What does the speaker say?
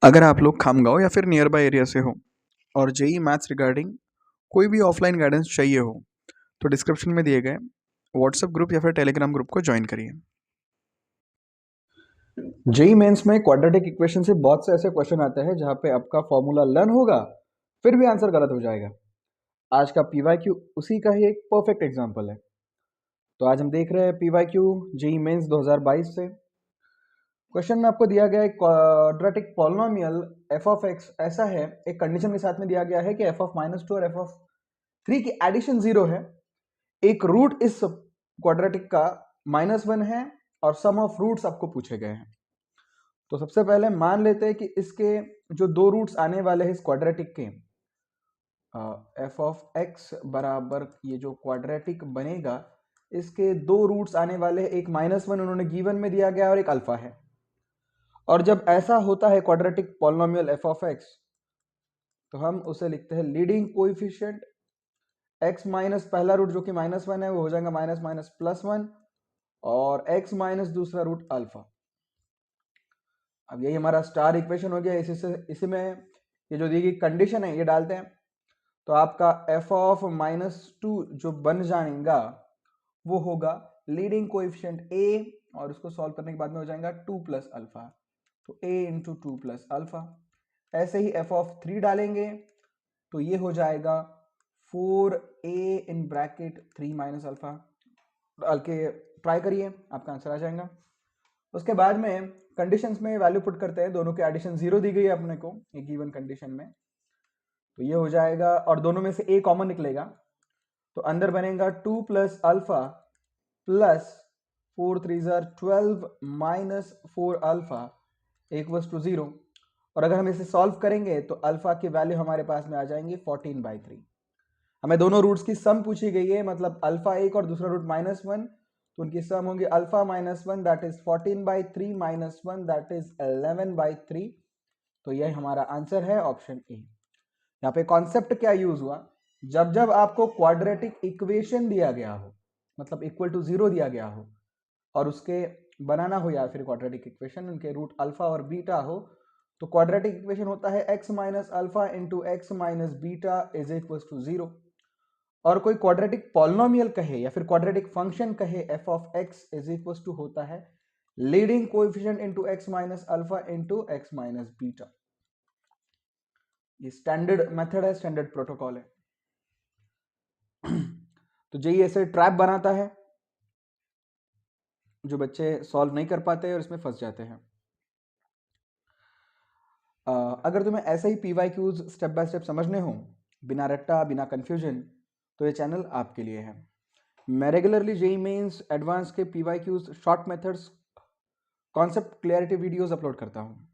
अगर आप लोग खामगांव या फिर नियर बाय एरिया से हो और जेई मैथ्स रिगार्डिंग कोई भी ऑफलाइन गाइडेंस चाहिए हो तो डिस्क्रिप्शन में दिए गए व्हाट्सएप ग्रुप या फिर टेलीग्राम ग्रुप को ज्वाइन करिए। जेई मेंस में क्वाड्रेटिक इक्वेशन से बहुत से ऐसे क्वेश्चन आते हैं जहां पे आपका फॉर्मूला लर्न होगा फिर भी आंसर गलत हो जाएगा। आज का पीवाईक्यू उसी का ही एक परफेक्ट एग्जांपल है। तो आज हम देख रहे हैं पीवाईक्यू जेई मेंस 2022 से। क्वेश्चन में आपको दिया गया है quadratic polynomial F of x ऐसा है, एक कंडीशन के साथ में दिया गया है कि एफ ऑफ -2 और एफ ऑफ 3 की एडिशन 0 है। एक रूट इस क्वाड्रेटिक का -1 है और सम ऑफ रूट्स आपको पूछे गए हैं। तो सबसे पहले मान लेते हैं कि इसके जो दो रूट्स आने वाले हैं इस क्वाड्रेटिक के, एफ ऑफ एक्स बराबर ये जो क्वाड्रेटिक बनेगा इसके दो रूट्स आने वाले हैं, एक -1 उन्होंने गिवन में दिया गया और एक अल्फा है। और जब ऐसा होता है quadratic polynomial F of x तो हम उसे लिखते हैं लीडिंग कोएफिशिएंट x माइनस पहला रूट जो कि -1 है वो हो जाएगा माइनस माइनस +1 और x माइनस दूसरा रूट अल्फा। अब यही हमारा स्टार इक्वेशन हो गया। इसी में ये जो दी गई कंडीशन है ये डालते हैं तो आपका f ऑफ -2 जो बन जाएगा वो होगा लीडिंग कोएफिशिएंट a और उसको सॉल्व करने के बाद में हो जाएगा 2 प्लस अल्फा, तो a इंटू 2 प्लस अल्फा। ऐसे ही f ऑफ 3 डालेंगे तो ये हो जाएगा 4a in bracket 3 minus alpha. डाल के ट्राई करिए, आपका आंसर आ जाएगा। उसके बाद में कंडीशंस में वैल्यू पुट करते हैं, दोनों की एडिशन 0 दी गई है अपने को एक गिवन कंडीशन में, तो ये हो जाएगा और दोनों में से a कॉमन निकलेगा तो अंदर बनेगा 2 plus alpha plus 4 3 12 minus 4 alpha equals to 0। और अगर हम इसे सॉल्व करेंगे तो अल्फा की वैल्यू हमारे पास में आ जाएंगी 14/3। हमें दोनों रूट्स की सम पूछी गई है, मतलब अल्फा 1 और दूसरा रूट -1, तो उनकी सम होगी alpha -1 that is 14/3 minus 1 that is 11/3। तो यही हमारा आंसर है ऑप्शन ए। यहाँ पे कॉन्सेप्ट क्या यूज हुआ, जब जब आपको क्वाड्रेटिक इक्वेशन दिया गया हो, मतलब इक्वल टू 0 दिया गया हो और उसके बनाना हो या फिर क्वाड्रेटिक इक्वेशन उनके रूट अल्फा और बीटा हो, तो क्वाड्रेटिक इक्वेशन होता है x minus alpha into x minus beta is equal to 0। और कोई क्वाड्रेटिक पॉलिनोमियल कहे या फिर क्वाड्रेटिक फंक्शन कहे f of x is equal to होता है leading coefficient into x minus alpha into x minus beta. ये स्टैंडर्ड मेथड है, स्टैंडर्ड प्रोटोकॉल है। तो जेई ऐसे ट्रैप बनाता है जो बच्चे सॉल्व नहीं कर पाते और इसमें फंस जाते हैं। अगर तुम्हें ऐसे ही पीवाईक्यूज स्टेप बाय स्टेप समझने हो बिना रट्टा बिना कंफ्यूजन तो ये चैनल आपके लिए है। मैं रेगुलरली जेई मेंस एडवांस के PYQs short methods concept clarity videos upload करता हूँ।